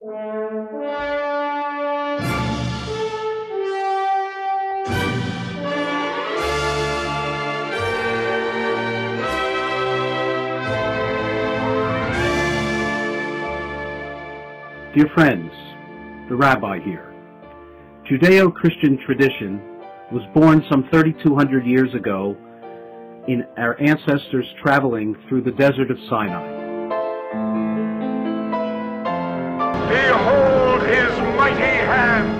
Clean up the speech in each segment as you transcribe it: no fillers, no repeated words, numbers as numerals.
Dear friends, the Rabbi here. Judeo-Christian tradition was born some 3,200 years ago in our ancestors traveling through the desert of Sinai. Behold his mighty hand!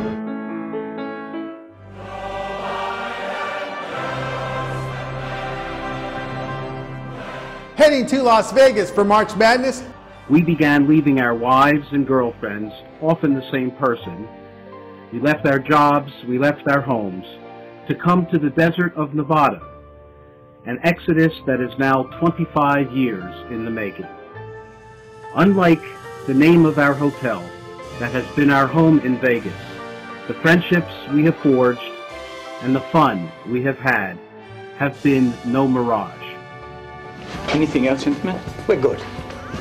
Heading to Las Vegas for March Madness. We began leaving our wives and girlfriends, often the same person. We left our jobs, we left our homes, to come to the desert of Nevada, an exodus that is now 25 years in the making. Unlike the name of our hotel that has been our home in Vegas, the friendships we have forged and the fun we have had have been no mirage. Anything else, gentlemen? We're good.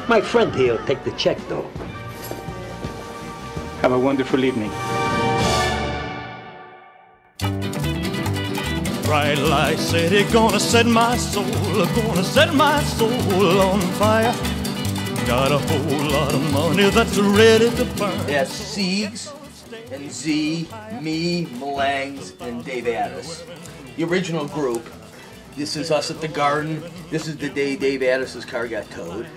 My friend here will take the check, though. Have a wonderful evening. Bright light city, gonna set my soul on fire. Got a whole lot of money that's ready to burn. That's Siegs and Z, me, Malangs, and Dave Addis. The original group. This is us at the Garden. This is the day Dave Addis's car got towed.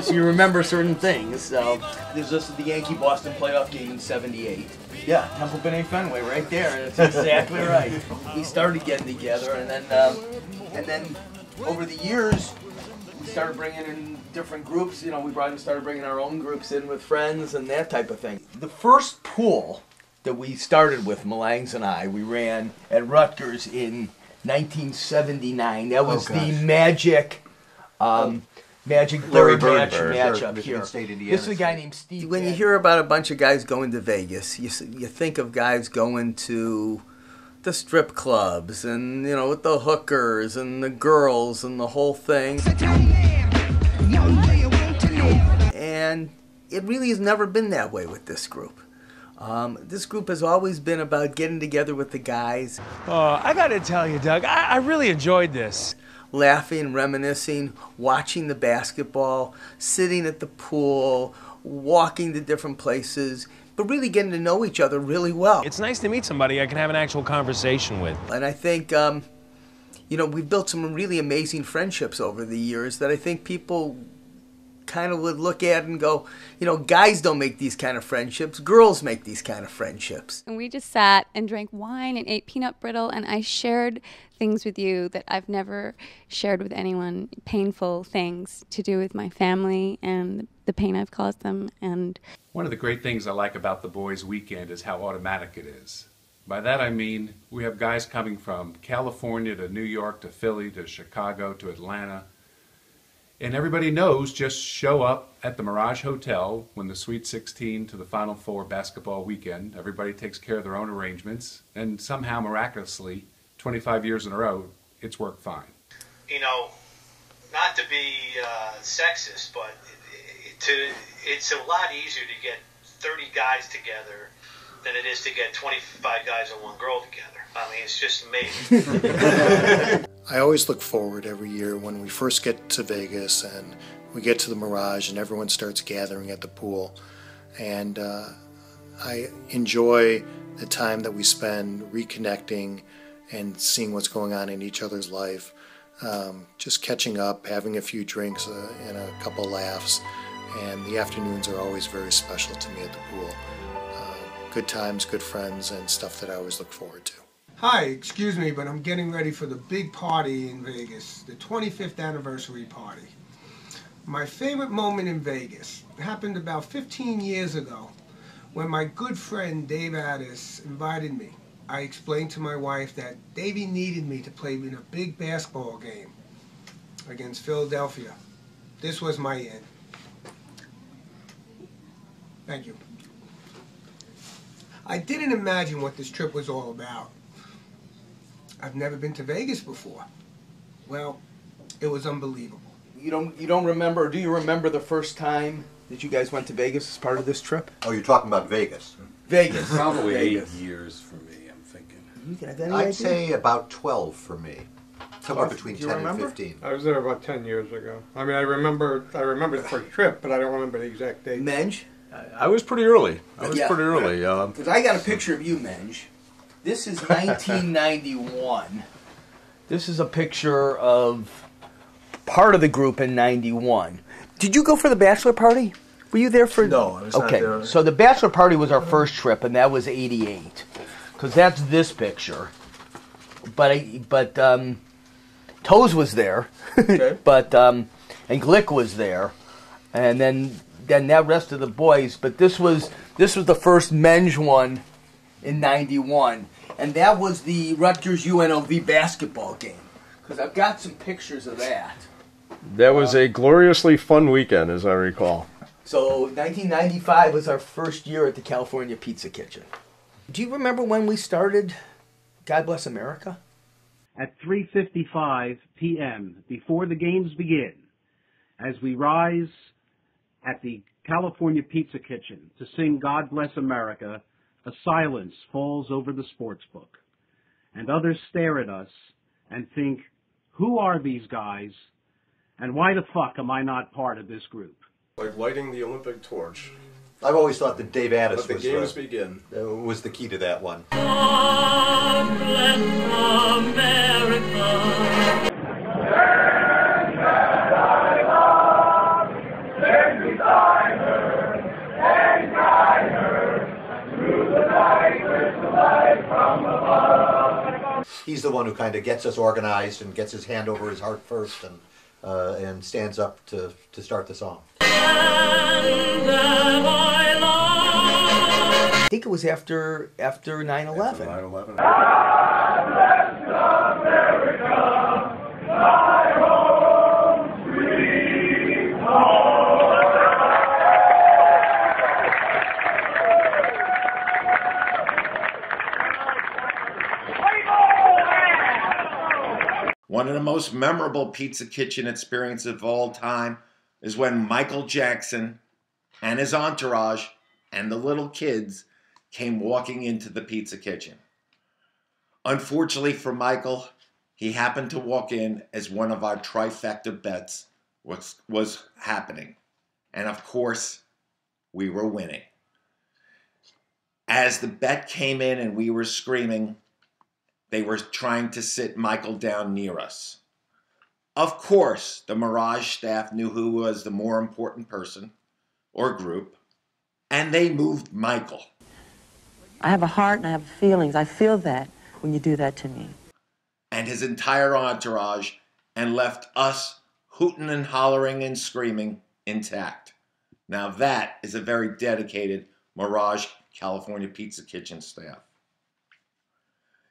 You remember certain things. There's us at the Yankee-Boston playoff game in '78. Yeah, Temple B'nai Fenway, right there. That's exactly right. We started getting together, and then over the years, we started bringing in different groups. You know, we started bringing our own groups in with friends and that type of thing. The first pool that we started with, Malangs and I, we ran at Rutgers in 1979. That was the Magic Larry Bird matchup here. This is a guy named Steve. When you hear about a bunch of guys going to Vegas, you think of guys going to the strip clubs and, you know, with the hookers and the girls and the whole thing. And it really has never been that way with this group. This group has always been about getting together with the guys. I gotta tell you, Doug, I really enjoyed this. Laughing, reminiscing, watching the basketball, sitting at the pool, walking to different places, but really getting to know each other really well. It's nice to meet somebody I can have an actual conversation with. And I think, you know, we've built some really amazing friendships over the years that I think people kind of would look at and go, you know, guys don't make these kind of friendships, girls make these kind of friendships. And we just sat and drank wine and ate peanut brittle, and I shared things with you that I've never shared with anyone, painful things to do with my family and the pain I've caused them. And one of the great things I like about the boys' weekend is how automatic it is. By that I mean we have guys coming from California to New York to Philly to Chicago to Atlanta. And everybody knows, just show up at the Mirage Hotel when the Sweet 16 to the Final Four basketball weekend. Everybody takes care of their own arrangements, and somehow, miraculously, 25 years in a row, it's worked fine. You know, not to be sexist, but it's a lot easier to get 30 guys together than it is to get 25 guys and one girl together. I mean, it's just amazing. I always look forward every year when we first get to Vegas and we get to the Mirage and everyone starts gathering at the pool. And I enjoy the time that we spend reconnecting and seeing what's going on in each other's life. Just catching up, having a few drinks and a couple laughs. And the afternoons are always very special to me at the pool. Good times, good friends, and stuff that I always look forward to. Hi, excuse me, but I'm getting ready for the big party in Vegas, the 25th anniversary party. My favorite moment in Vegas happened about 15 years ago when my good friend Dave Addis invited me. I explained to my wife that Davey needed me to play in a big basketball game against Philadelphia. This was my end. Thank you. I didn't imagine what this trip was all about. I've never been to Vegas before. Well, it was unbelievable. You don't remember, or do you remember the first time that you guys went to Vegas as part of this trip? Oh, you're talking about Vegas. Vegas. Probably Vegas. 8 years for me, I'm thinking. You have any I'd idea? say about 12 for me. Somewhere between Do you 10 remember? and 15. I was there about 10 years ago. I mean, I remember the first trip, but I don't remember the exact date. Menge? I was pretty early. Yeah. Because I got a picture of you, Menge. This is 1991. This is a picture of part of the group in 91. Did you go for the bachelor party? Were you there for... No, I was not there. Okay, so the bachelor party was our first trip, and that was 88. Because that's this picture. But Toes was there. Okay. And Glick was there. And then that rest of the boys. But this was the first Menge one in 91. And that was the Rutgers UNLV basketball game. Because I've got some pictures of that. That was a gloriously fun weekend, as I recall. So 1995 was our first year at the California Pizza Kitchen. Do you remember when we started God Bless America? At 3:55 p.m., before the games begin, as we rise at the California Pizza Kitchen to sing God Bless America, a silence falls over the sports book, and others stare at us and think, who are these guys, and why the fuck am I not part of this group? Like lighting the Olympic torch. I've always thought that Dave Addis Let the games begin. Was the key to that one. God bless America. He's the one who kind of gets us organized and gets his hand over his heart first and stands up to start the song. I think it was after 9/11. 9/11. One of the most memorable Pizza Kitchen experiences of all time is when Michael Jackson and his entourage and the little kids came walking into the Pizza Kitchen. Unfortunately for Michael, he happened to walk in as one of our trifecta bets was happening. And of course, we were winning. As the bet came in and we were screaming, they were trying to sit Michael down near us. Of course, the Mirage staff knew who was the more important person or group, and they moved Michael. I have a heart and I have feelings. I feel that when you do that to me. And his entire entourage, and left us hooting and hollering and screaming intact. Now that is a very dedicated Mirage California Pizza Kitchen staff.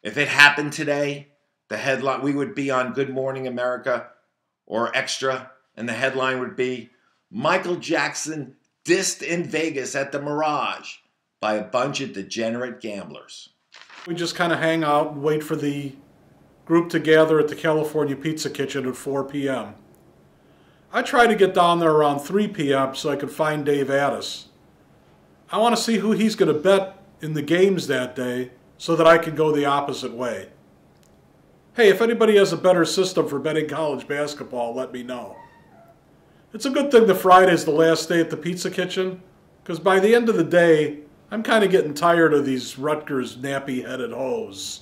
If it happened today, the headline, we would be on Good Morning America or Extra, and the headline would be, Michael Jackson dissed in Vegas at the Mirage by a bunch of degenerate gamblers. We just kind of hang out and wait for the group to gather at the California Pizza Kitchen at 4 p.m. I try to get down there around 3 p.m. so I could find Dave Addis. I want to see who he's going to bet in the games that day so that I can go the opposite way. Hey, if anybody has a better system for betting college basketball, let me know. It's a good thing the Friday's the last day at the Pizza Kitchen, because by the end of the day, I'm kind of getting tired of these Rutgers nappy-headed hoes.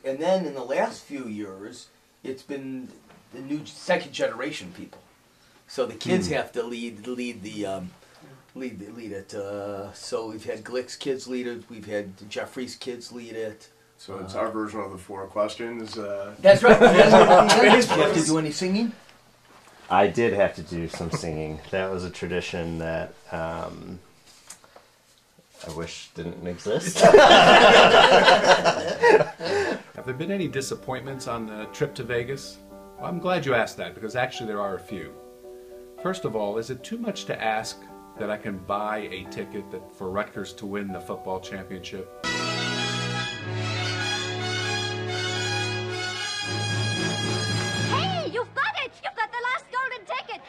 And then in the last few years, it's been the new second generation people. So the kids have to lead it. So we've had Glick's kids lead it. We've had Jeffrey's kids lead it. So it's our version of the 4 questions. That's right. Do you have to do any singing? I did have to do some singing. That was a tradition that I wish didn't exist. Have there been any disappointments on the trip to Vegas? Well, I'm glad you asked that, because actually there are a few. First of all, is it too much to ask that I can buy a ticket for Rutgers to win the football championship? Hey, you've got it! You've got the last golden ticket!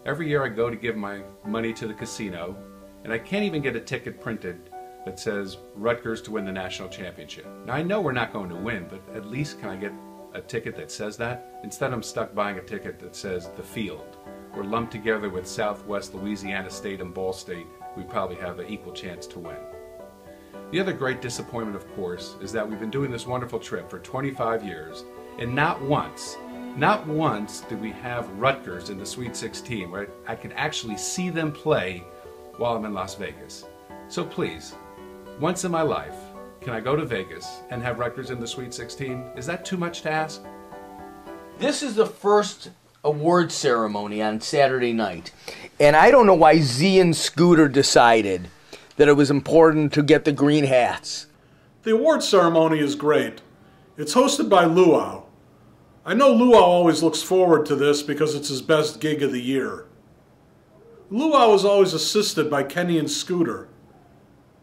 Every year I go to give my money to the casino, and I can't even get a ticket printed that says Rutgers to win the national championship. Now I know we're not going to win, but at least can I get a ticket that says that? Instead I'm stuck buying a ticket that says the field. We're lumped together with Southwest Louisiana State and Ball State. We probably have an equal chance to win. The other great disappointment, of course, is that we've been doing this wonderful trip for 25 years, and not once did we have Rutgers in the Sweet 16 where I can actually see them play while I'm in Las Vegas. So please, once in my life, can I go to Vegas and have Rutgers in the Sweet 16? Is that too much to ask? This is the first award ceremony on Saturday night, and I don't know why Z and Scooter decided that it was important to get the green hats. The award ceremony is great. It's hosted by Luau. I know Luau always looks forward to this because it's his best gig of the year. Luau is always assisted by Kenny and Scooter.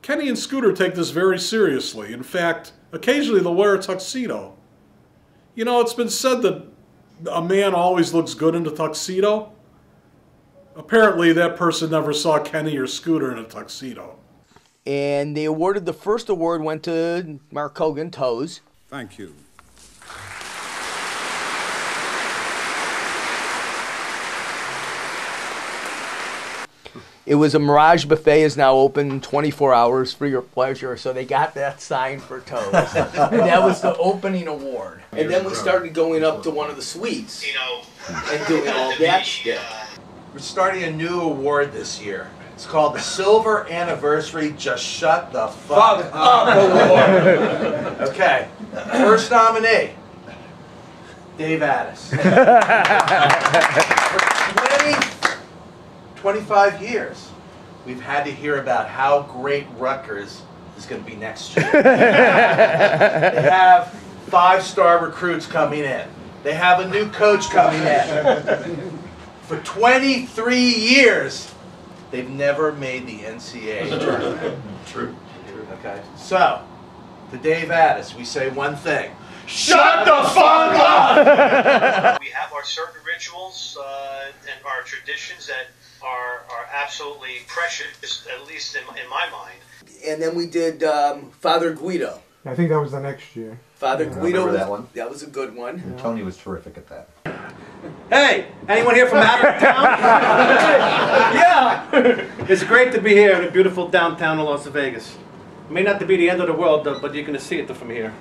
Kenny and Scooter take this very seriously. In fact, occasionally they'll wear a tuxedo. You know, it's been said that a man always looks good in a tuxedo. Apparently that person never saw Kenny or Scooter in a tuxedo. And they awarded, the first award went to Mark Hogan, Toes. Thank you. It was a Mirage Buffet, is now open 24 hours for your pleasure, so they got that sign for Toes. And that was the opening award. And then we started going up to one of the suites, and doing all that shit. We're starting a new award this year. It's called the Silver Anniversary Just Shut the Fuck Up Award. Okay, first nominee, Dave Addis. For 25 years, we've had to hear about how great Rutgers is going to be next year. They have 5-star recruits coming in. They have a new coach coming in. For 23 years, they've never made the NCAA tournament. True. Okay. So, to Dave Addis, we say one thing. Shut the fuck up! We have our certain rituals and our traditions that are absolutely precious, at least in my mind. And then we did Father Guido. I think that was the next year. Father Guido, that one. That was a good one. And Tony was terrific at that. Hey, anyone here from out of town? Yeah! It's great to be here in the beautiful downtown of Las Vegas. It may not be the end of the world, but you're going to see it from here.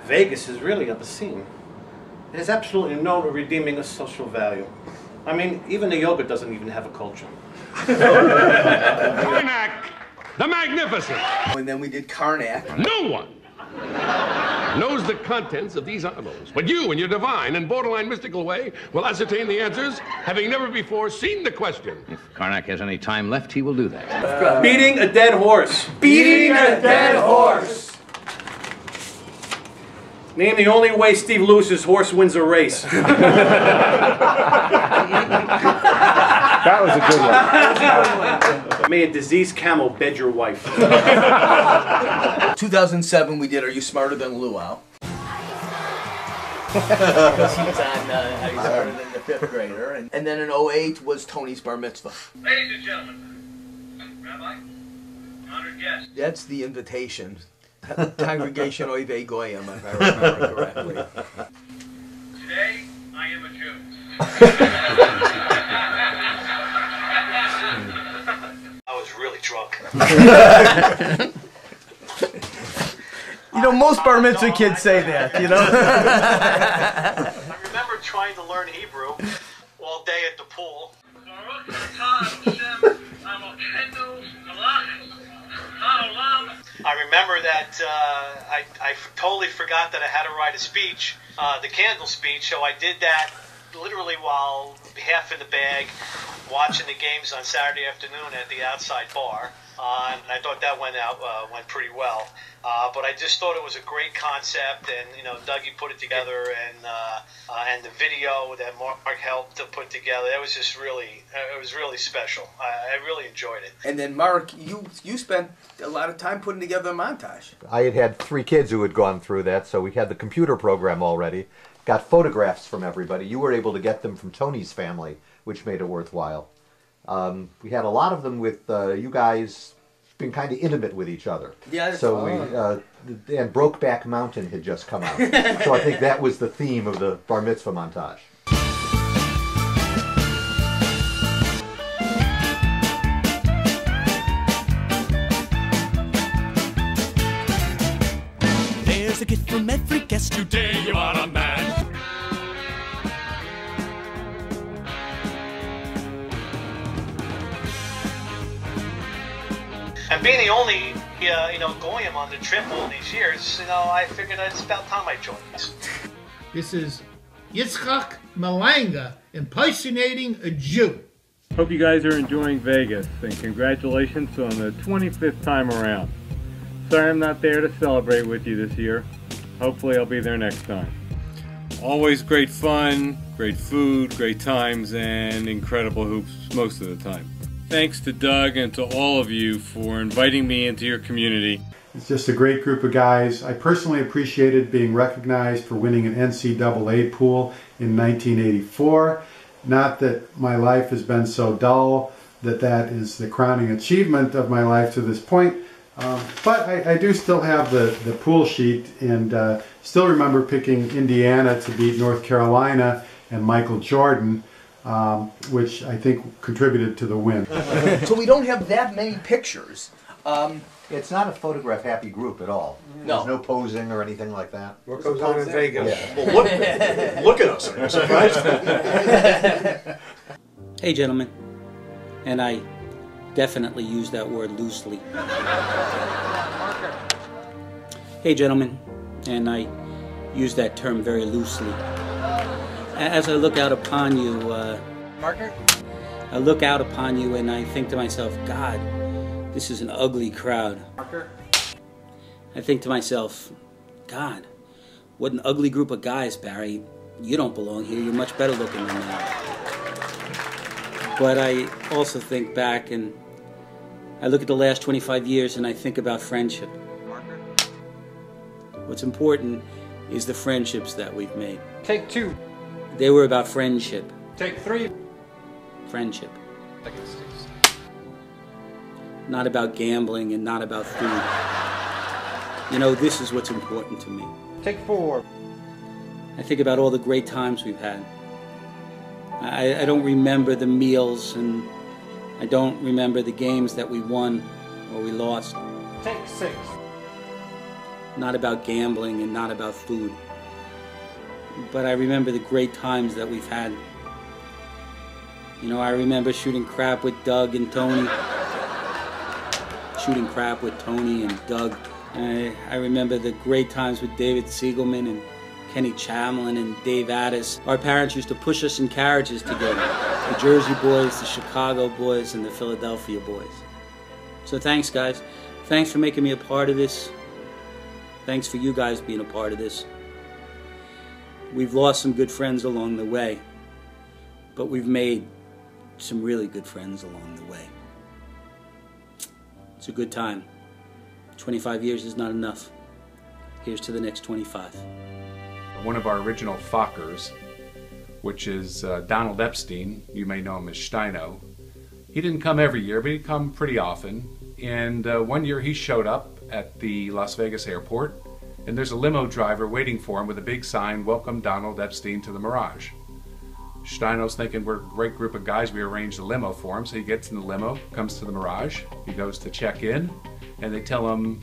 Vegas is really at the scene. There's absolutely no redeeming a social value. I mean, even the yoga doesn't even have a culture. Karnak, the Magnificent. And then we did Karnak. No one knows the contents of these envelopes, but you, in your divine and borderline mystical way, will ascertain the answers, having never before seen the question. If Karnak has any time left, he will do that. Beating a dead horse. Beating a dead horse. Name the only way Steve Lewis's horse wins a race. That was a good one. May a diseased camel bed your wife. 2007, we did Are You Smarter Than Luau? Because he was on How You Smarter Than the Fifth Grader. And then in 2008 was Tony's Bar Mitzvah. Ladies and gentlemen, Rabbi, honored guest. That's the invitation. Congregation Oivei Goyim, if I remember correctly. Today, I am a Jew. I was really drunk. You know, most bar mitzvah kids say that, you know? I remember trying to learn Hebrew all day at the pool. I remember that I totally forgot that I had to write a speech, the candle speech, so I did that literally while half in the bag, watching the games on Saturday afternoon at the outside bar, and I thought that went pretty well. But I just thought it was a great concept, and you know, Dougie put it together, and the video that Mark helped to put together. It was just really, it was really special. I really enjoyed it. And then Mark, you spent a lot of time putting together a montage. I had 3 kids who had gone through that, so we had the computer program already. got photographs from everybody. You were able to get them from Tony's family, which made it worthwhile. We had a lot of them with you guys being kind of intimate with each other. Yeah. So and Brokeback Mountain had just come out. So I think that was the theme of the bar mitzvah montage. There's a gift from every guest. Today you are a man. And being the only, goyim on the trip all these years, I figured it's about time I joined. This is Yitzchak Malanga impersonating a Jew. Hope you guys are enjoying Vegas, and congratulations on the 25th time around. Sorry I'm not there to celebrate with you this year. Hopefully I'll be there next time. Always great fun, great food, great times, and incredible hoops most of the time. Thanks to Doug and to all of you for inviting me into your community. It's just a great group of guys. I personally appreciated being recognized for winning an NCAA pool in 1984. Not that my life has been so dull that is the crowning achievement of my life to this point. But I do still have the pool sheet, and still remember picking Indiana to beat North Carolina and Michael Jordan, which I think contributed to the win. So we don't have that many pictures. It's not a photograph-happy group at all. No. There's no posing or anything like that. What goes on in Vegas? Yeah. Well, look at us. Are you surprised? Hey, gentlemen. And I definitely use that word loosely. Hey, gentlemen. And I use that term very loosely. As I look out upon you, Marker? I look out upon you and I think to myself, God, this is an ugly crowd. Marker? I think to myself, God, what an ugly group of guys, Barry. You don't belong here. You're much better looking than that. But I also think back and I look at the last 25 years and I think about friendship. Marker? What's important is the friendships that we've made. Take two. They were about friendship. Take three. Friendship. Not about gambling and not about food. This is what's important to me. Take four. I think about all the great times we've had. I don't remember the meals, and I don't remember the games that we won or we lost. Take six. Not about gambling and not about food. But I remember the great times that we've had. I remember shooting crap with Doug and Tony. Shooting crap with Tony and Doug. I remember the great times with David Siegelman and Kenny Chamlin and Dave Addis. Our parents used to push us in carriages together. The Jersey boys, the Chicago boys, and the Philadelphia boys. So thanks, guys. Thanks for making me a part of this. Thanks for you guys being a part of this. We've lost some good friends along the way, but we've made some really good friends along the way. It's a good time. 25 years is not enough. Here's to the next 25. One of our original Fockers, which is Donald Epstein, you may know him as Steino. He didn't come every year, but he'd come pretty often. And one year he showed up at the Las Vegas airport, and there's a limo driver waiting for him with a big sign, "Welcome Donald Epstein to the Mirage." Steino's thinking we're a great group of guys, we arranged a limo for him, so he gets in the limo, comes to the Mirage, he goes to check in, and they tell him,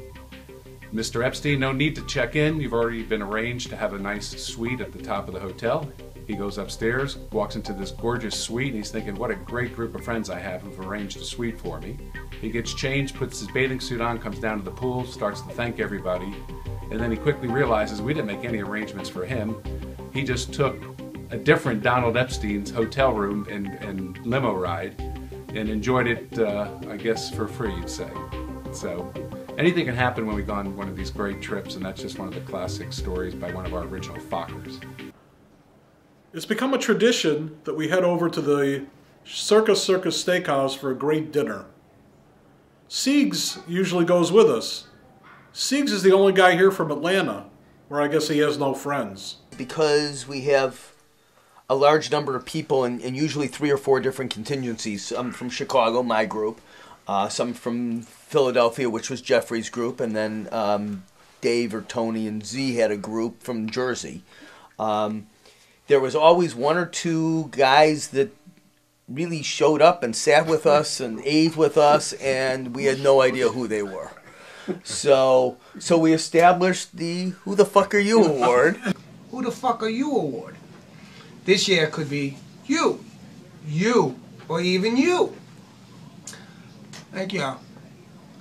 "Mr. Epstein, no need to check in, you've already been arranged to have a nice suite at the top of the hotel." He goes upstairs, walks into this gorgeous suite, and he's thinking, what a great group of friends I have who've arranged a suite for me. He gets changed, puts his bathing suit on, comes down to the pool, starts to thank everybody, and then he quickly realizes we didn't make any arrangements for him. He just took a different Donald Epstein's hotel room and limo ride and enjoyed it, I guess, for free, you'd say. So anything can happen when we go on one of these great trips, and that's just one of the classic stories by one of our original Fockers. It's become a tradition that we head over to the Circus Steakhouse for a great dinner. Siegs usually goes with us. Siegs is the only guy here from Atlanta, where I guess he has no friends. Because we have a large number of people and usually 3 or 4 different contingencies. Some from Chicago, my group, some from Philadelphia, which was Jeffrey's group, and then Dave or Tony and Z had a group from Jersey. There was always 1 or 2 guys that really showed up and sat with us and ate with us, and we had no idea who they were. So we established the Who the Fuck Are You award. Who the fuck are you award? This year could be you, or even you. Thank you.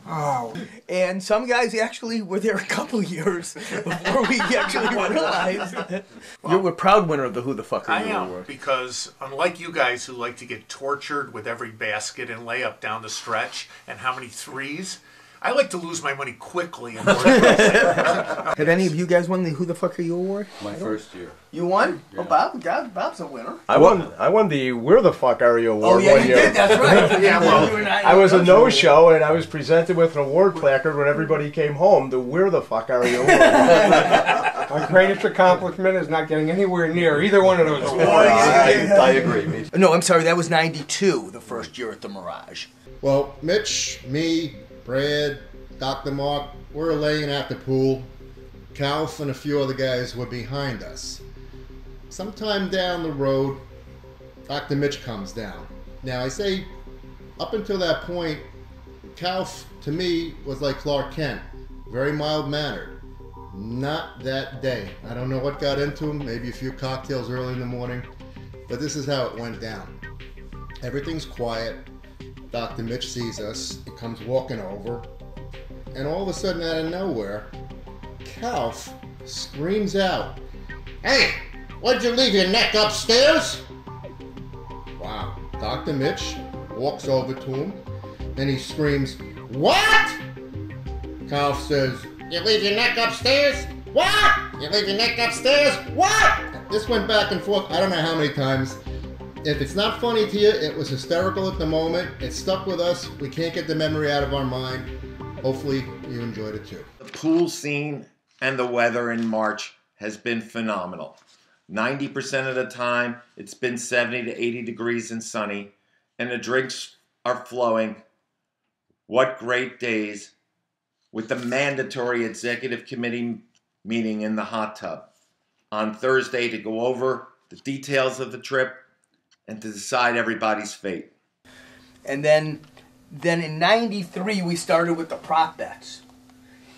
Oh. And some guys actually were there a couple years before we actually realized that you're a proud winner of the Who the Fuck Are You award. Because unlike you guys who like to get tortured with every basket and layup down the stretch and how many threes, I like to lose my money quickly. And Have any of you guys won the Who the Fuck Are You award? My first year. You won? Yeah. Oh, Bob's a winner. I won the Where the Fuck Are You award. Oh yeah, one you year. did. That's right. Yeah, well, I was a no-show, and I was presented with an award placard when everybody came home. The Where the Fuck Are You award. My greatest accomplishment is not getting anywhere near either one of those awards. I agree. Me too. No, I'm sorry. That was '92, the first year at the Mirage. Well, Mitch, me, Brad, Dr. Mark, we're laying at the pool. Calf and a few other guys were behind us. Sometime down the road, Dr. Mitch comes down. Now, I say, up until that point, Calf, to me, was like Clark Kent. Very mild-mannered. Not that day. I don't know what got into him. Maybe a few cocktails early in the morning. But this is how it went down. Everything's quiet. Dr. Mitch sees us. He comes walking over. And all of a sudden, out of nowhere, Calf screams out, "Hey, why'd you leave your neck upstairs?" Wow. Dr. Mitch walks over to him, and he screams, "What?" Calf says, "You leave your neck upstairs? What? You leave your neck upstairs? What?" This went back and forth, I don't know how many times. If it's not funny to you, it was hysterical at the moment. It stuck with us. We can't get the memory out of our mind. Hopefully you enjoyed it too. The pool scene and the weather in March has been phenomenal. 90% of the time, it's been 70 to 80 degrees and sunny, and the drinks are flowing. What great days with the mandatory executive committee meeting in the hot tub on Thursday to go over the details of the trip and to decide everybody's fate. And then in '93, we started with the prop bets.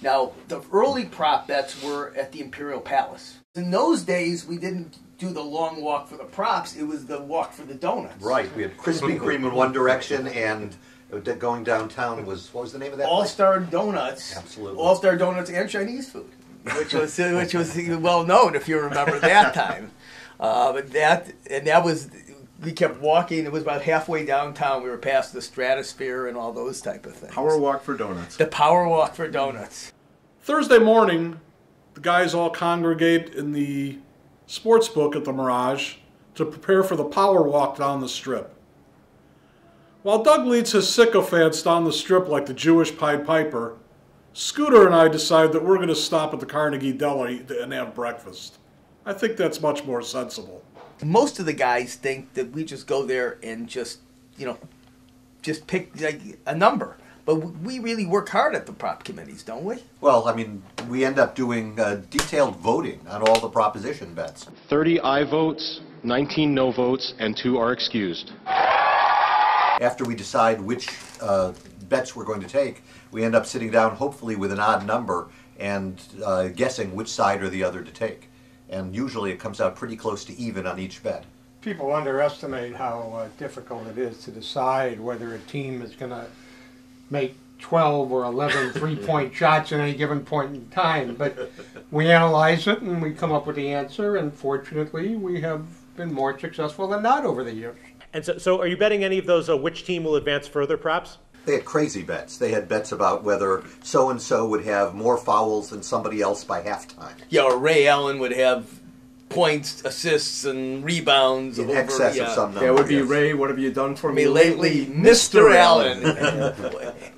Now, the early prop bets were at the Imperial Palace. In those days, we didn't do the long walk for the props. It was the walk for the donuts. Right. We had Krispy Kreme in one direction, and going downtown was, what was the name of that All-Star Donuts. Absolutely. All-Star Donuts and Chinese food, which was well known if you remember that time. But that was. We kept walking. It was about halfway downtown. We were past the Stratosphere and all those type of things. Power walk for donuts. The power walk for donuts. Thursday morning, the guys all congregate in the sports book at the Mirage to prepare for the power walk down the strip. While Doug leads his sycophants down the strip like the Jewish Pied Piper, Scooter and I decide that we're going to stop at the Carnegie Deli and have breakfast. I think that's much more sensible. Most of the guys think that we just go there and just pick like a number. But we really work hard at the prop committees, don't we? Well, I mean, we end up doing detailed voting on all the proposition bets. 30 aye votes, 19 no votes, and 2 are excused. After we decide which bets we're going to take, we end up sitting down, hopefully with an odd number, and guessing which side or the other to take. And usually it comes out pretty close to even on each bet. People underestimate how difficult it is to decide whether a team is going to make 12 or 11 three-point shots at any given point in time. But we analyze it and we come up with the answer, and fortunately we have been more successful than not over the years. And so are you betting any of those which team will advance further props? They had crazy bets. They had bets about whether so-and-so would have more fouls than somebody else by halftime. Yeah, or Ray Allen would have points, assists, and rebounds. In excess of some number. That would be yes. Ray, what have you done for me lately? Mr. Allen.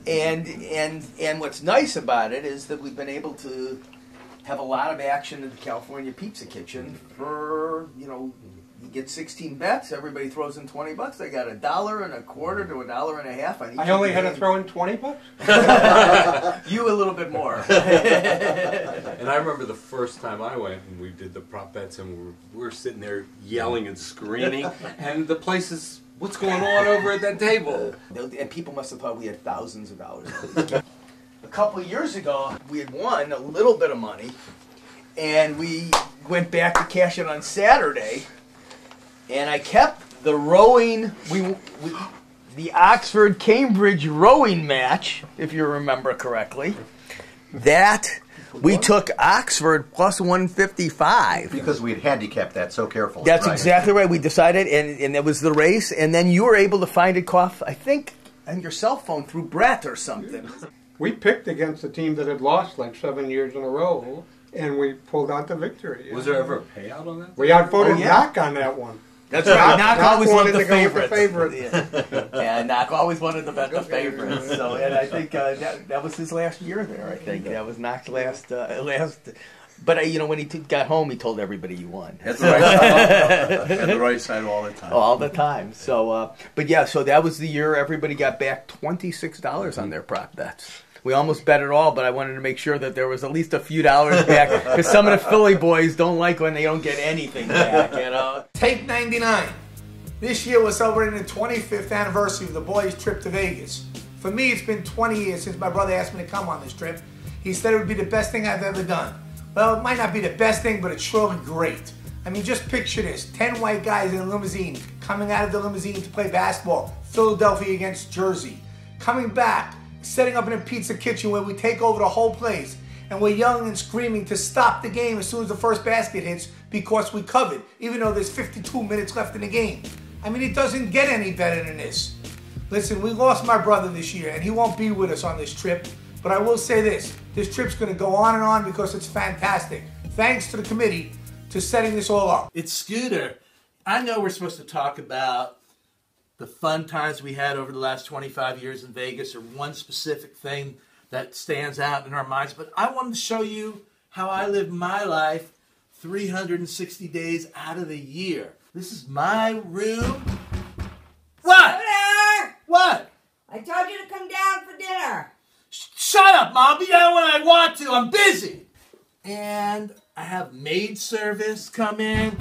And what's nice about it is that we've been able to have a lot of action in the California Pizza Kitchen for, you get 16 bets, everybody throws in $20. They got $1.25 to $1.50 on each. I only had to throw in $20? You a little bit more. And I remember the first time I went and we did the prop bets and we were sitting there yelling and screaming and the place is, what's going on over at that table? And people must have thought we had thousands of dollars. A couple of years ago, we had won a little bit of money and we went back to cash it on Saturday. And I kept the rowing, the Oxford-Cambridge rowing match, if you remember correctly. That, we took Oxford plus 155. Because we had handicapped that so carefully. That's exactly right. We decided, and it was the race, and then you were able to find it off, I think, on your cell phone through Brett or something. We picked against a team that had lost like 7 years in a row, and we pulled out the victory. Was there ever a payout on that? We outvoted Knock on that one. That's right. Knock always wanted the favorite. Yeah, Knock always wanted to bet the favorite. So, and I think that was his last year there. I think that was Knock's last. But when he got home, he told everybody he won. At the right side. At the right side all the time. All the time. So, but yeah, so that was the year everybody got back $26 on their prop bets. We almost bet it all, but I wanted to make sure that there was at least a few dollars back because some of the Philly boys don't like when they don't get anything back, Tape 99. This year we're celebrating the 25th anniversary of the boys' trip to Vegas. For me, it's been 20 years since my brother asked me to come on this trip. He said it would be the best thing I've ever done. Well, it might not be the best thing, but it's surely great. I mean, just picture this. 10 white guys in a limousine, coming out of the limousine to play basketball. Philadelphia against Jersey. Coming back, setting up in a pizza kitchen where we take over the whole place. And we're yelling and screaming to stop the game as soon as the first basket hits because we covered, even though there's 52 minutes left in the game. I mean, it doesn't get any better than this. Listen, we lost my brother this year, and he won't be with us on this trip. But I will say this trip's going to go on and on because it's fantastic. Thanks to the committee to setting this all up. It's Scooter. I know we're supposed to talk about the fun times we had over the last 25 years in Vegas or one specific thing that stands out in our minds, but I wanted to show you how I live my life 360 days out of the year. This is my room. What? Scooter! What? I told you to come down for dinner. Shut up, Mom. Be down when I want to. I'm busy. And I have maid service come in.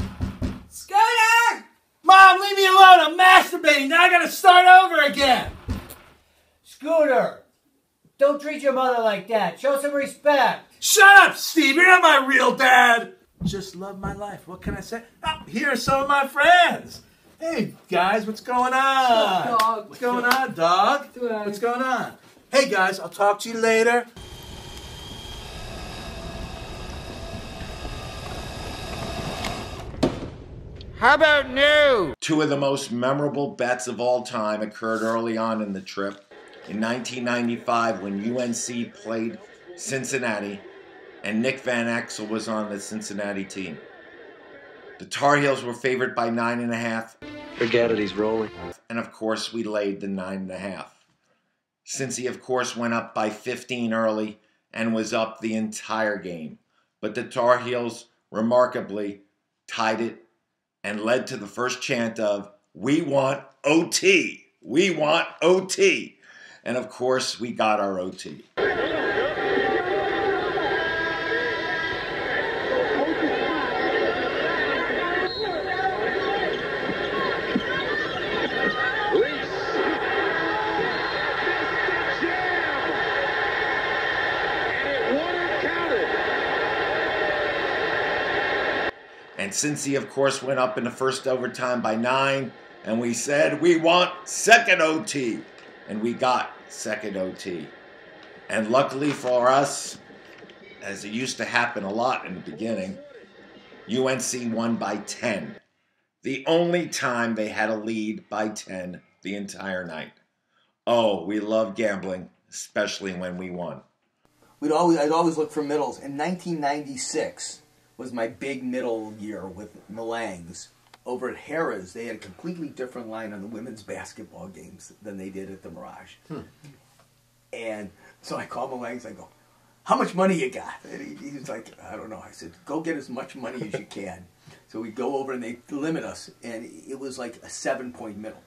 Scooter! Mom, leave me alone. I'm masturbating. Now I gotta start over again. Scooter, don't treat your mother like that. Show some respect. Shut up, Steve. You're not my real dad. Just love my life. What can I say? Oh, here are some of my friends. Hey, guys, what's going on? Dog. What's going on, dog? What's going on? Hey, guys, I'll talk to you later. How about new? Two of the most memorable bets of all time occurred early on in the trip. In 1995, when UNC played Cincinnati, and Nick Van Exel was on the Cincinnati team. The Tar Heels were favored by 9.5. Forget it, he's rolling. And of course, we laid the 9.5. Cincy, of course, went up by 15 early and was up the entire game. But the Tar Heels, remarkably, tied it and led to the first chant of, "We want OT! We want OT!" And of course, we got our OT. And Cincy, of course, went up in the first overtime by 9, and we said, "We want second OT." And we got second OT. And luckily for us, as it used to happen a lot in the beginning, UNC won by 10. The only time they had a lead by 10 the entire night. Oh, we love gambling, especially when we won. I'd always look for middles. In 1996 was my big middle year with Malangs. Over at Harrah's, they had a completely different line on the women's basketball games than they did at the Mirage. And so I called Malangs, I go, how much money you got? And he was like, I don't know. I said, go get as much money as you can. So we go over and they limit us, and it was like a 7-point middle.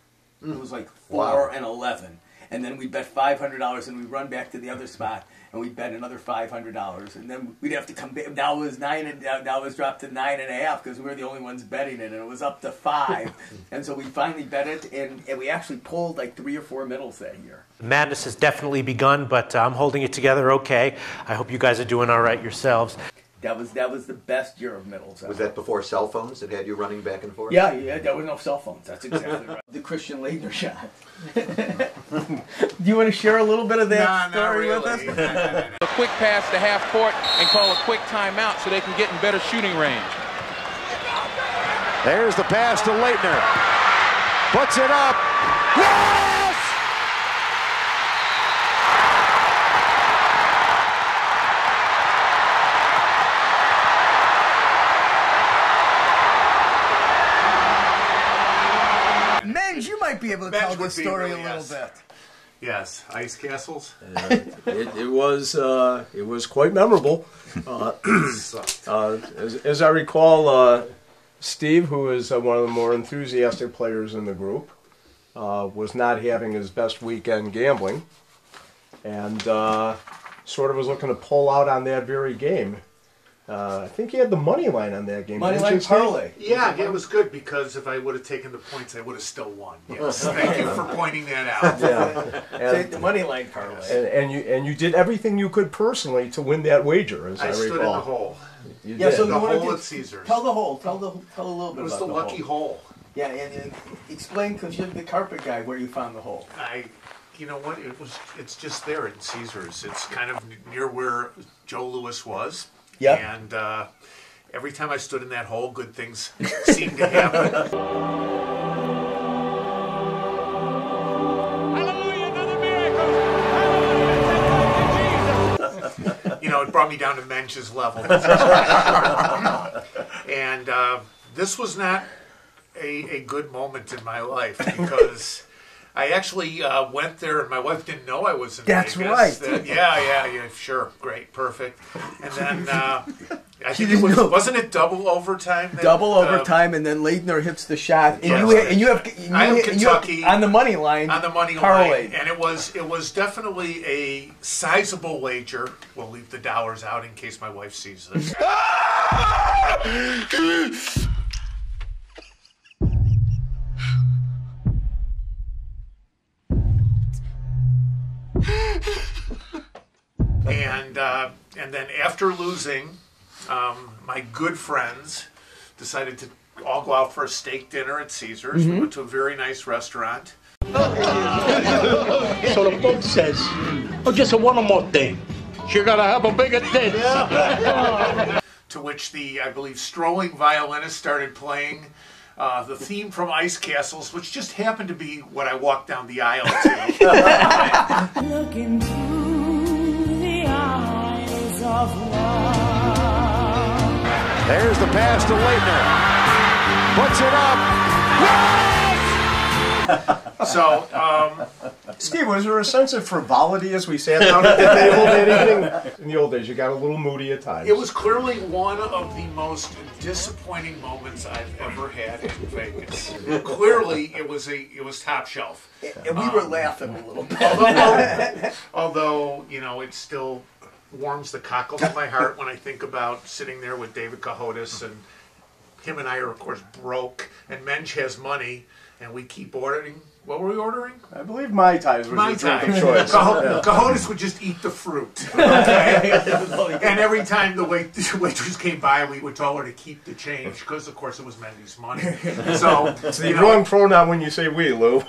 It was like 4 and 11. And then we bet $500 and we run back to the other spot and we bet another $500 and then we'd have to come back. Now it was now it was dropped to 9.5 because we were the only ones betting it, and it was up to 5. And so we finally bet it, and we actually pulled like 3 or 4 middles that year. Madness has definitely begun, but I'm holding it together okay. I hope you guys are doing all right yourselves. That was the best year of middles. Was that before cell phones that had you running back and forth? Yeah, there were no cell phones. That's exactly right. The Christian Leitner shot. Do you want to share a little bit of that story with us? A quick pass to half court and call a quick timeout so they can get in better shooting range. There's the pass to Leitner. Puts it up. Yes! You might be able to tell this story a little bit. Yes, ice castles. It was quite memorable. As I recall, Steve, who is one of the more enthusiastic players in the group, was not having his best weekend gambling, and sort of was looking to pull out on that very game. I think he had the money line on that game. Money line parlay. Yeah, it was good because if I would have taken the points, I would have still won. Yes, thank you for pointing that out. Yeah, Take the money line parlay. And you did everything you could personally to win that wager, as I recall. I stood in the hole. You did. So the hole at Caesars. Tell the hole. Tell a little bit. It was about the lucky hole. Yeah, and explain, because you're the carpet guy, where you found the hole. You know what? It's just there in Caesars. It's kind of near where Joe Louis was. Yeah. And every time I stood in that hole, good things seemed to happen. You know, it brought me down to Mensch's level. And this was not a good moment in my life because I actually went there, and my wife didn't know I was in That's Vegas. right. Yeah, sure, great, perfect. And then I think it wasn't it double overtime? Double overtime, and then Leitner hits the shot, and you have Kentucky on the money line. On the money line, and it was definitely a sizable wager. We'll leave the dollars out in case my wife sees this. And then after losing, my good friends decided to all go out for a steak dinner at Caesars. We went to a very nice restaurant. So the book says, oh, just one more thing. You're gonna have a bigger dick. To which the, I believe, strolling violinist started playing the theme from Ice Castles, which just happened to be what I walked down the aisle to. Looking through the eyes of love. There's the pass to Leitner. Puts it up. So, Steve, was there a sense of frivolity as we sat down at the table that evening? In the old days, you got a little moody at times. it was clearly one of the most disappointing moments I've ever had in Vegas. Clearly, it was top shelf. And we were laughing a little bit. Although, you know, it still warms the cockles of my heart when I think about sitting there with David Cahotis, and him and I are, of course, broke, and Mensch has money, and we keep ordering. What were we ordering? I believe Mai Tais was Mai the drink of Tai. choice. Cahotis would just eat the fruit. Okay? And every time the waitress came by, we would tell her to keep the change, because, of course, it was Mendy's money. So, it's the wrong pronoun when you say we, Lou.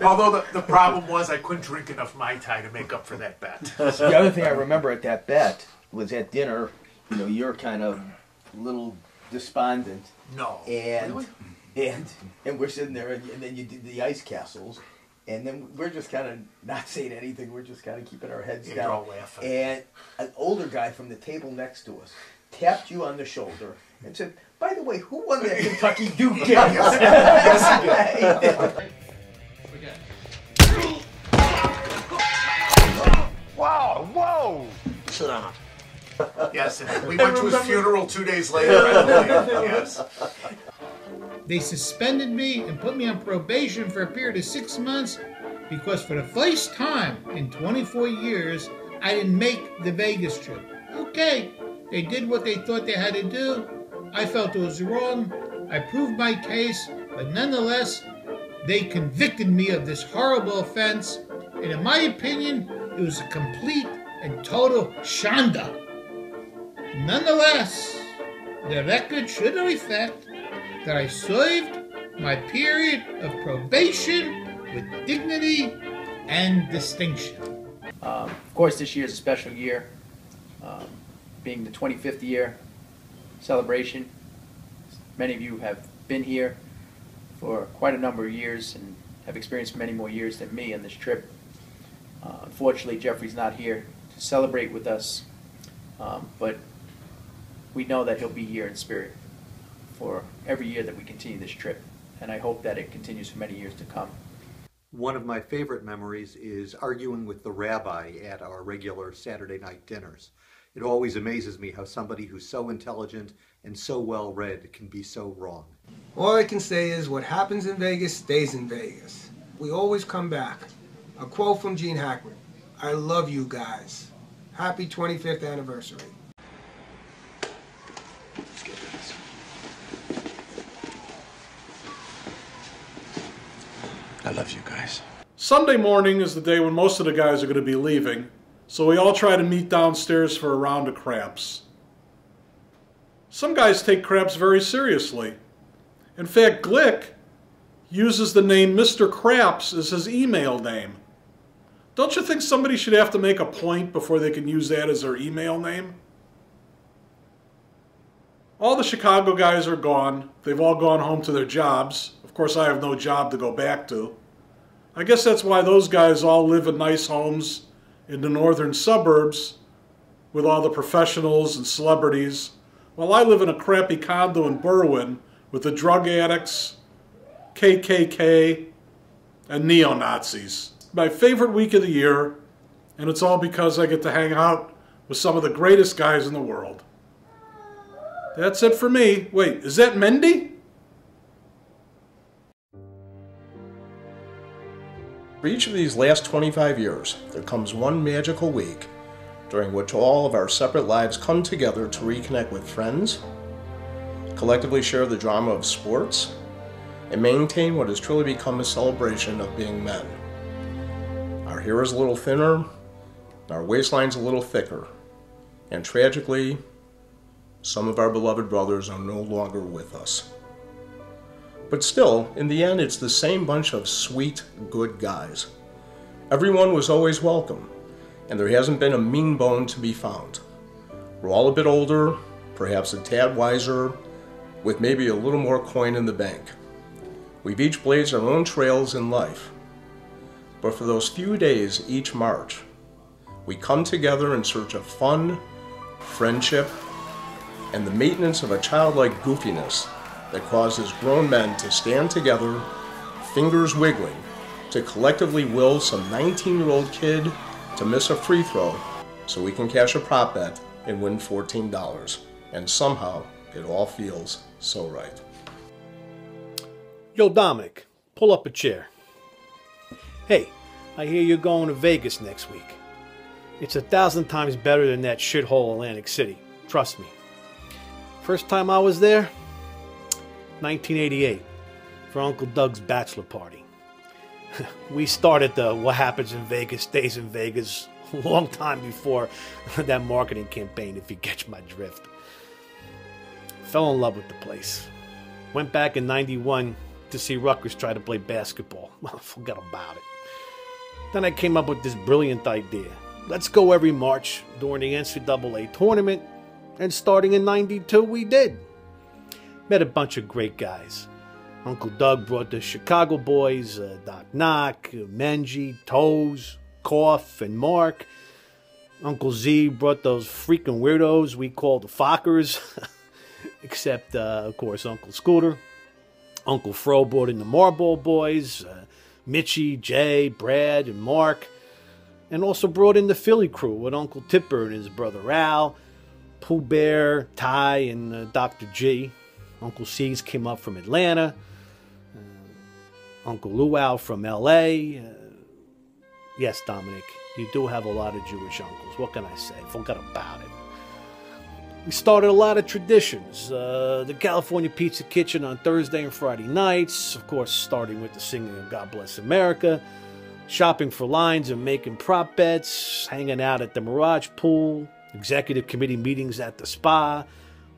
Although the problem was I couldn't drink enough Mai Tai to make up for that bet. The other thing I remember at that bet was at dinner, you know, you're kind of a little despondent. No. And really? And we're sitting there, and then you did the ice castles, and then we're just kind of not saying anything. We're just kind of keeping our heads You're down. all laughing. And an older guy from the table next to us tapped you on the shoulder and said, "By the way, who won that Kentucky Duke game?" Yes, he did. Wow, whoa! Whoa! Sit down. Yes, and we went to his funeral 2 days later, I believe. Yes. They suspended me and put me on probation for a period of 6 months because for the first time in 24 years, I didn't make the Vegas trip. Okay, they did what they thought they had to do. I felt it was wrong. I proved my case, but nonetheless, they convicted me of this horrible offense. And in my opinion, it was a complete and total shanda. Nonetheless, the record should reflect that I served my period of probation with dignity and distinction. Of course, this year is a special year, being the 25th year celebration. Many of you have been here for quite a number of years and have experienced many more years than me on this trip. Unfortunately, Jeffrey's not here to celebrate with us, but we know that he'll be here in spirit for every year that we continue this trip, and I hope that it continues for many years to come. One of my favorite memories is arguing with the rabbi at our regular Saturday night dinners. It always amazes me how somebody who's so intelligent and so well-read can be so wrong. All I can say is what happens in Vegas stays in Vegas. We always come back. A quote from Gene Hackman: "I love you guys. Happy 25th anniversary." I love you guys. Sunday morning is the day when most of the guys are going to be leaving, so we all try to meet downstairs for a round of craps. Some guys take craps very seriously. In fact, Glick uses the name Mr. Craps as his email name. Don't you think somebody should have to make a point before they can use that as their email name? All the Chicago guys are gone. They've all gone home to their jobs. Of course, I have no job to go back to. I guess that's why those guys all live in nice homes in the northern suburbs with all the professionals and celebrities, while I live in a crappy condo in Berwyn with the drug addicts, KKK, and neo-Nazis. My favorite week of the year, and it's all because I get to hang out with some of the greatest guys in the world. That's it for me. Wait, is that Mendy? For each of these last 25 years, there comes one magical week during which all of our separate lives come together to reconnect with friends, collectively share the drama of sports, and maintain what has truly become a celebration of being men. Our hair is a little thinner, our waistline's a little thicker, and tragically, some of our beloved brothers are no longer with us. But still, in the end, it's the same bunch of sweet, good guys. Everyone was always welcome, and there hasn't been a mean bone to be found. We're all a bit older, perhaps a tad wiser, with maybe a little more coin in the bank. We've each blazed our own trails in life. But for those few days each March, we come together in search of fun, friendship, and the maintenance of a childlike goofiness that causes grown men to stand together, fingers wiggling, to collectively will some 19-year-old kid to miss a free throw so we can cash a prop bet and win $14. And somehow, it all feels so right. Yo, Dominic, pull up a chair. Hey, I hear you're going to Vegas next week. It's 1,000 times better than that shithole Atlantic City. Trust me. First time I was there, 1988, for Uncle Doug's bachelor party. We started the What Happens in Vegas Stays in Vegas a long time before that marketing campaign, if you catch my drift. Fell in love with the place. Went back in '91 to see Rutgers try to play basketball. Forgot about it. Then I came up with this brilliant idea. Let's go every March during the NCAA tournament, and starting in '92 we did. Met a bunch of great guys. Uncle Doug brought the Chicago boys, Doc Knock, Menji, Toes, Koff, and Mark. Uncle Z brought those freaking weirdos we call the Fockers, except, of course, Uncle Scooter. Uncle Fro brought in the Marlboro boys, Mitchie, Jay, Brad, and Mark. and also brought in the Philly crew with Uncle Tipper and his brother Al, Pooh Bear, Ty, and Dr. G. Uncle C's came up from Atlanta. Uncle Luau from L.A. Yes, Dominic, you do have a lot of Jewish uncles. What can I say? Forget about it. We started a lot of traditions. The California Pizza Kitchen on Thursday and Friday nights. Of course, starting with the singing of God Bless America. Shopping for lines and making prop bets. Hanging out at the Mirage Pool. Executive committee meetings at the spa.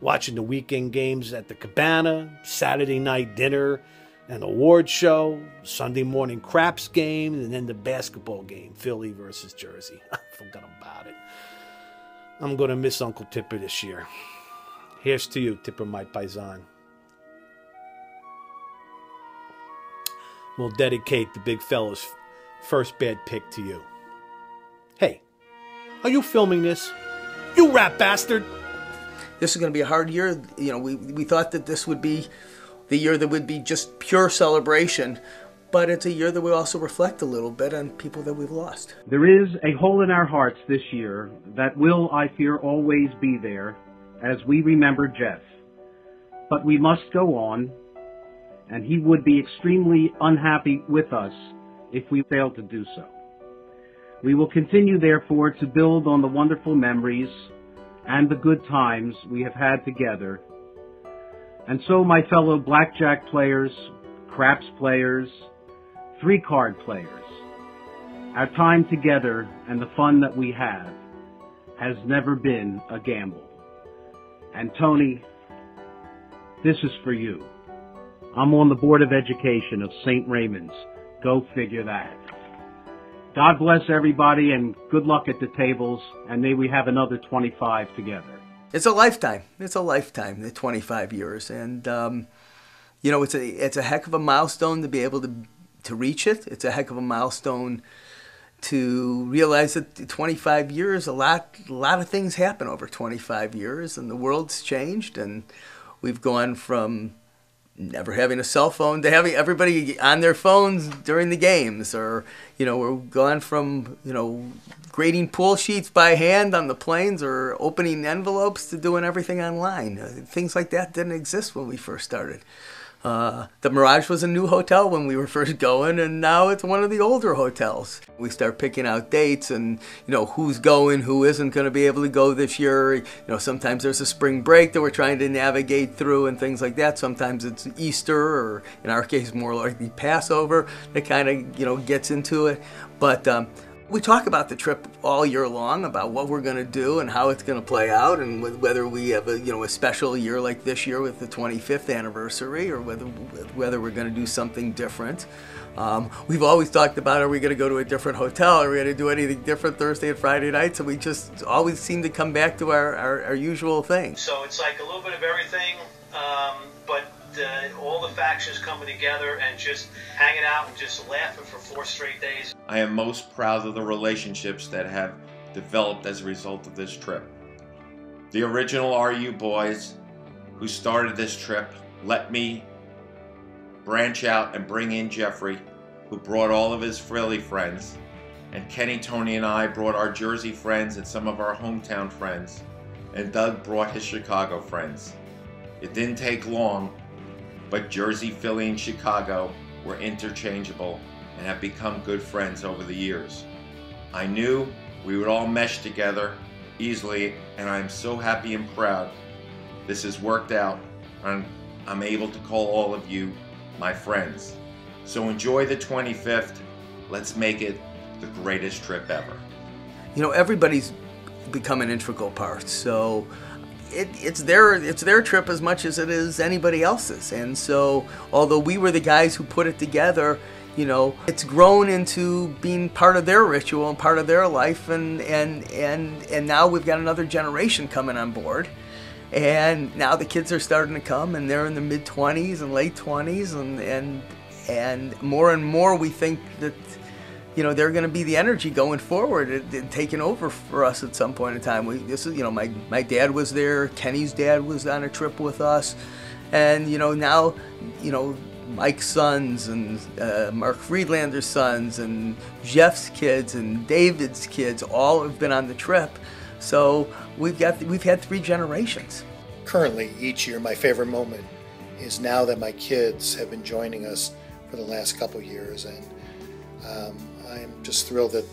Watching the weekend games at the Cabana. Saturday night dinner. An award show. Sunday morning craps game. And then the basketball game. Philly versus Jersey. Forgot about it. I'm going to miss Uncle Tipper this year. Here's to you, Tipper, my paisan. We'll dedicate the big fella's first bad pick to you. Hey, are you filming this? You rat bastard! This is going to be a hard year. You know, we thought that this would be the year that would be just pure celebration, but it's a year that we also reflect a little bit on people that we've lost. There is a hole in our hearts this year that will, I fear, always be there as we remember Jeff. But we must go on, and he would be extremely unhappy with us if we fail to do so. We will continue, therefore, to build on the wonderful memories and the good times we have had together. And so, my fellow blackjack players, craps players, three-card players, our time together and the fun that we have has never been a gamble. And Tony, this is for you. I'm on the Board of Education of St. Raymond's. Go figure that. God bless everybody and good luck at the tables, and may we have another 25 together. It's a lifetime. It's a lifetime, the 25 years. And, you know, it's a heck of a milestone to be able to reach it. It's a heck of a milestone to realize that 25 years, a lot of things happen over 25 years, and the world's changed, and we've gone from never having a cell phone to having everybody on their phones during the games, or, you know, we're gone from, you know, grading pool sheets by hand on the planes or opening envelopes to doing everything online. Things like that didn't exist when we first started. The Mirage was a new hotel when we were first going, and now it's one of the older hotels. We start picking out dates and, you know, who's going, who isn't going to be able to go this year. You know, sometimes there's a spring break that we're trying to navigate through and things like that. Sometimes it's Easter, or in our case, more likely Passover, that kind of, you know, gets into it. But we talk about the trip all year long, about what we're going to do and how it's going to play out, and whether we have a, you know, a special year like this year with the 25th anniversary, or whether we're going to do something different. We've always talked about, are we going to go to a different hotel? Are we going to do anything different Thursday and Friday nights? And we just always seem to come back to our usual thing. So it's like a little bit of everything, but all the factions coming together and just hanging out and just laughing for 4 straight days. I am most proud of the relationships that have developed as a result of this trip. The original RU boys who started this trip let me branch out and bring in Jeffrey, who brought all of his Philly friends, and Kenny, Tony, and I brought our Jersey friends and some of our hometown friends, and Doug brought his Chicago friends. It didn't take long, but Jersey, Philly, and Chicago were interchangeable and have become good friends over the years. I knew we would all mesh together easily, and I'm so happy and proud this has worked out, and I'm able to call all of you my friends. So enjoy the 25th. Let's make it the greatest trip ever. You know, everybody's become an integral part, so it's their trip as much as it is anybody else's. And so, although we were the guys who put it together, you know, it's grown into being part of their ritual and part of their life, and now we've got another generation coming on board. And now the kids are starting to come, and they're in the mid-20s and late 20s, and more we think that, you know, they're going to be the energy going forward and taking over for us at some point in time. You know, my dad was there, Kenny's dad was on a trip with us, and, you know, now, you know, Mike's sons and Mark Friedlander's sons and Jeff's kids and David's kids all have been on the trip. So we've had 3 generations. Currently, each year, my favorite moment is now that my kids have been joining us for the last couple of years, and I'm just thrilled that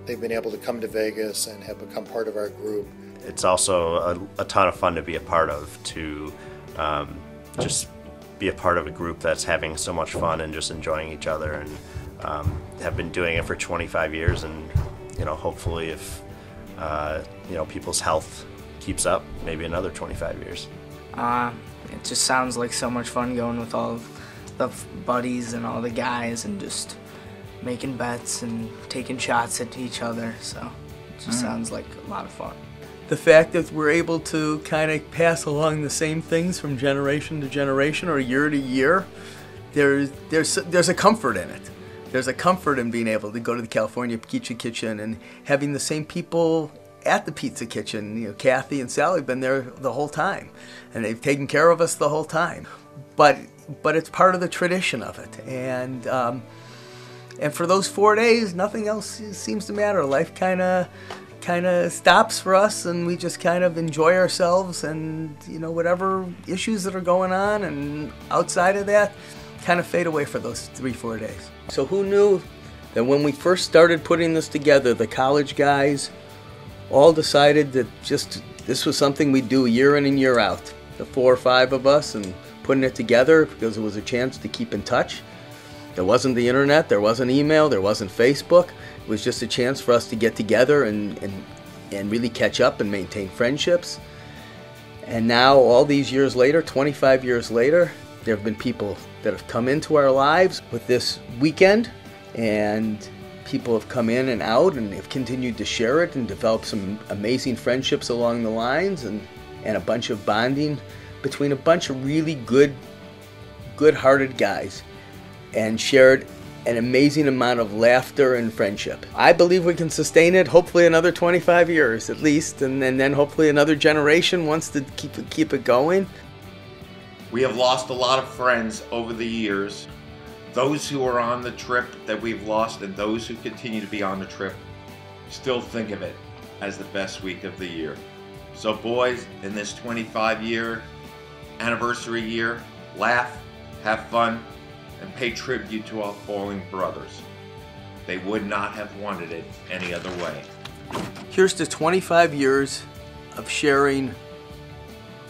they've been able to come to Vegas and have become part of our group. It's also a ton of fun to be a part of, to just be a part of a group that's having so much fun and just enjoying each other, and have been doing it for 25 years. And hopefully, if people's health keeps up, maybe another 25 years. It just sounds like so much fun going with all the buddies and all the guys and just making bets and taking shots at each other. So it just sounds like a lot of fun. The fact that we're able to kind of pass along the same things from generation to generation or year to year, there's a comfort in it. There's a comfort in being able to go to the California Pizza Kitchen and having the same people at the Pizza Kitchen. Kathy and Sally have been there the whole time, and they've taken care of us the whole time. But it's part of the tradition of it, and for those 4 days, nothing else seems to matter. Life kind of stops for us, and we just kind of enjoy ourselves, and whatever issues that are going on and outside of that kind of fade away for those 3-4 days. So who knew that when we first started putting this together, the college guys all decided that this was something we'd do year in and year out, the 4 or 5 of us, and putting it together because it was a chance to keep in touch. There wasn't the internet, there wasn't email, there wasn't Facebook. It was just a chance for us to get together and really catch up and maintain friendships. And now, all these years later, 25 years later, there have been people that have come into our lives with this weekend, and people have come in and out and have continued to share it and develop some amazing friendships along the lines, and a bunch of bonding between a bunch of really good-hearted guys, and shared an amazing amount of laughter and friendship. I believe we can sustain it, hopefully another 25 years at least, and then hopefully another generation wants to keep it going. We have lost a lot of friends over the years. Those who are on the trip that we've lost and those who continue to be on the trip still think of it as the best week of the year. So boys, in this 25-year anniversary year, laugh, have fun, and pay tribute to our fallen brothers. They would not have wanted it any other way. Here's to 25 years of sharing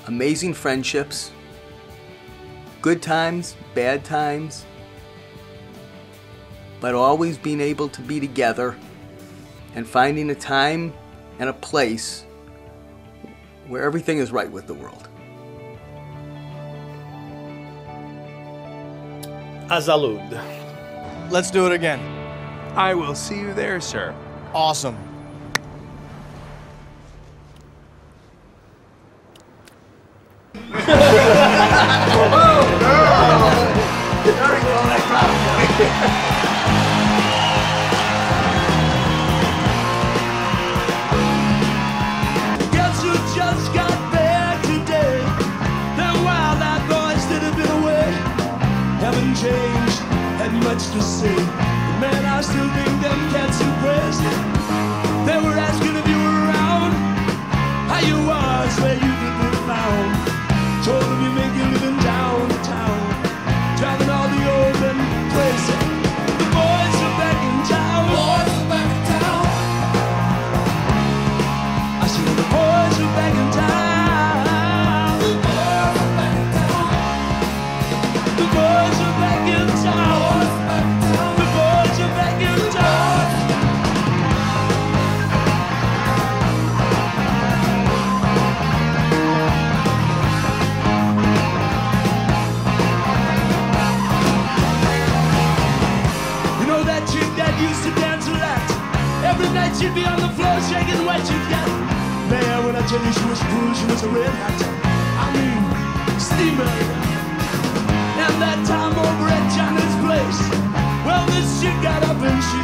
amazing friendships, good times, bad times, but always being able to be together and finding a time and a place where everything is right with the world. Azalud. Let's do it again. I will see you there, sir. Awesome. Guess who just got back today? The wild-eyed boys that have been away haven't changed, had much to say. But man, I still think them cats impressed. They were asking if you were around, how you was, where you could be found. Told them you make your living downtown, driving all the open places. The boys are back in town. Boys are back in town. I see the boys are back in town. The boys are back in town. The boys are back in town. The boys are back in town. You know that chick that used to dance a lot? Every night she'd be on the floor shaking what she'd got. Man, when I tell you she was cool, she was a red hot. I mean, steaming. And that time over at Johnny's place, well, this chick got up and she